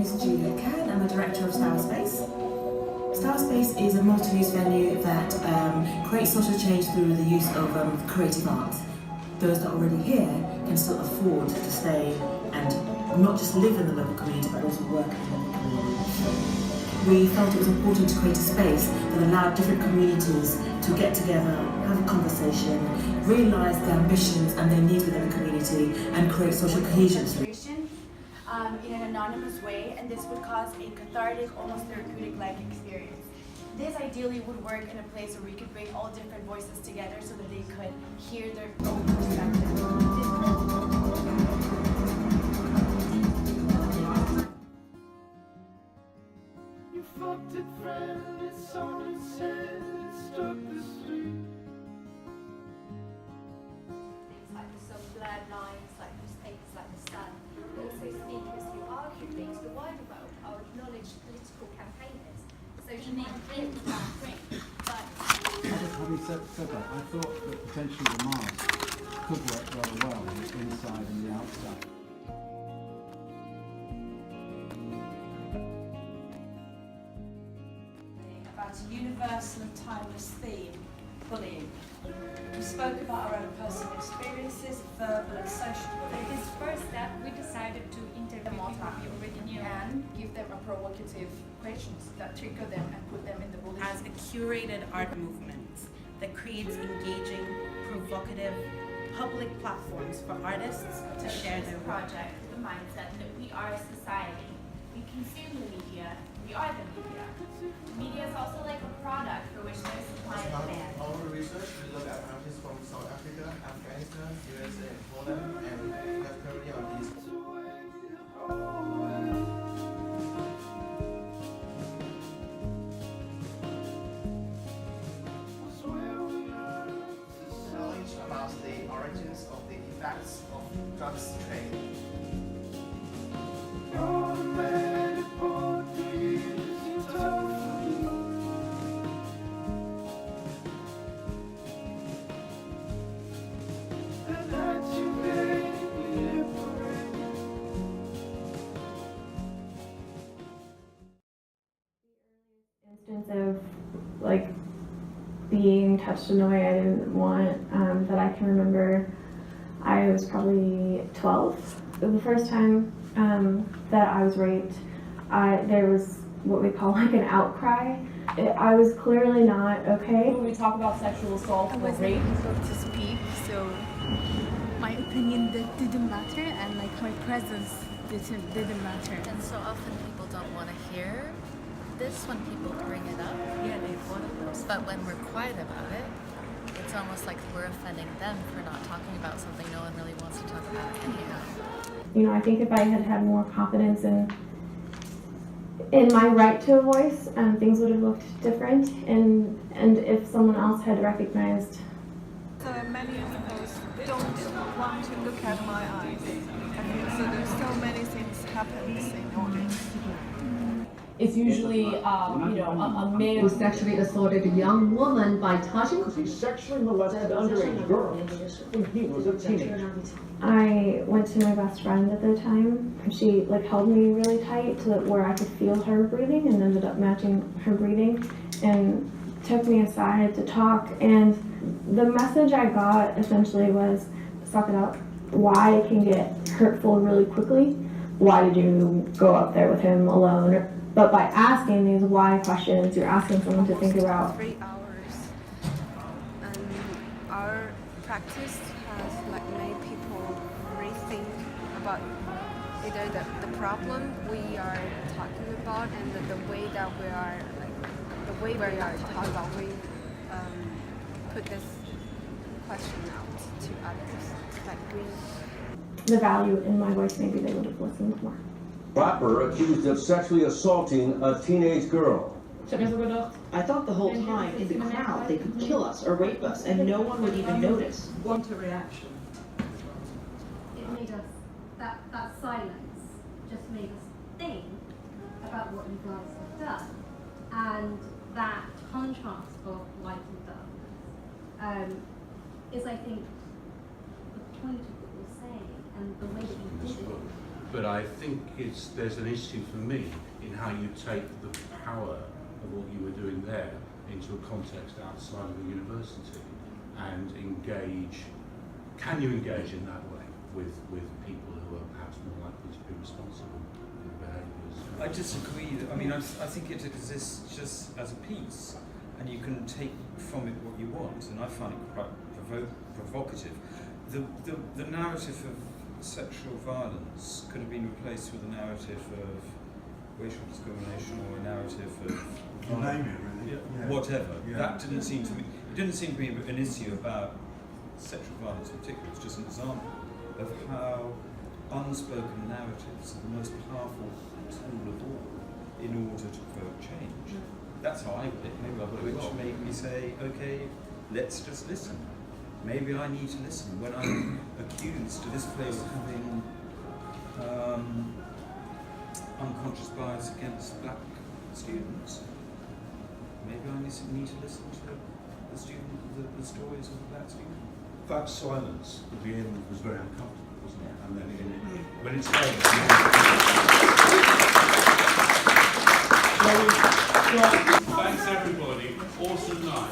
name is Julia Can. I'm the director of Starrspace. Starrspace is a multi-use venue that creates social change through the use of creative art. Those that are already here can still afford to stay and not just live in the local community but also work in the local community. We felt it was important to create a space that allowed different communities to get together, have a conversation, realise their ambitions and their needs within the community and create social cohesion. In an anonymous way, and this would cause a cathartic, almost therapeutic-like experience. This ideally would work in a place where we could bring all different voices together so that they could hear their own perspective. You fucked it, friend, it's on its head, it struck the street. Things like the sub-blurred lines, like newspapers, like the Sun, but also speakers who arguably to the wider world are acknowledged political campaigners. Social media but having said that, I thought that potentially the mask could work rather well, the inside and the outside. About a universal and timeless theme, bullying. We spoke about our own personal experiences, verbal and social bullying. For this first step, we decided to interview people we already knew And give them a provocative questions that trigger them and put them in the bullying. As a curated art movement that creates engaging, provocative, public platforms for artists to share their work. Project, the mindset that we are a society. We consume the media, we are the media. Media is also like a product for which there's supply and demand. Our research, we look at artists from South Africa, Afghanistan, USA, Poland, and North Korea on these. Knowledge about the origins of the effects of drugs trade. Instance of like being touched in a way I didn't want, that I can remember, I was probably 12. The first time that I was raped, there was what we call like an outcry. I was clearly not okay. When we talk about sexual assault or rape, able to speak, so my opinion didn't matter, and like my presence didn't matter. And so often people don't want to hear this when people bring it up. Yeah, they want to. But when we're quiet about it, it's almost like we're offending them for not talking about something no one really wants to talk about anyhow. You know, I think if I had had more confidence in my right to a voice, things would have looked different, and if someone else had recognized. So many of us don't want to look at my eyes. So there's so many things happens in audience. It's usually, a man who sexually assaulted a young woman by touching. He sexually molested underage girls when he was a teenager. I went to my best friend at the time. She held me really tight to where I could feel her breathing and ended up matching her breathing and took me aside to talk. And the message I got essentially was, suck it up. Why it can get hurtful really quickly. Why did you go up there with him alone? But by asking these why questions, you're asking someone to think about. 3 hours, and our practice has made people rethink about either the problem we are talking about and the way that we are talking about. We put this question out to others, the value in my voice, maybe they would have listened more. Rapper accused of sexually assaulting a teenage girl. I thought the whole time in the crowd they could kill us or rape us and no one would even notice. Want a reaction. It made us, that silence just made us think about what you guys have done. And that contrast of light and darkness is, I think, the point of what you're saying, and the way that you did it but I think there's an issue for me in how you take the power of what you were doing there into a context outside of the university and engage. Can you engage in that way with people who are perhaps more likely to be responsible for their behaviours? I disagree. I mean, I think it exists just as a piece, and you can take from it what you want, and I find it quite provocative. The narrative of sexual violence could have been replaced with a narrative of racial discrimination or a narrative of whatever. Yeah. That didn't seem to me. It didn't seem to be an issue about sexual violence in particular. It's just an example of how unspoken narratives are the most powerful tool of all in order to provoke change. That's how I read it. Maybe I got it wrong. Which made me say, okay, let's just listen. Maybe I need to listen when I'm accused of this place having unconscious bias against black students. Maybe I need to listen to the stories of the black students. That silence at the end was very uncomfortable, wasn't it? And then when it's over. Thanks everybody. Awesome night.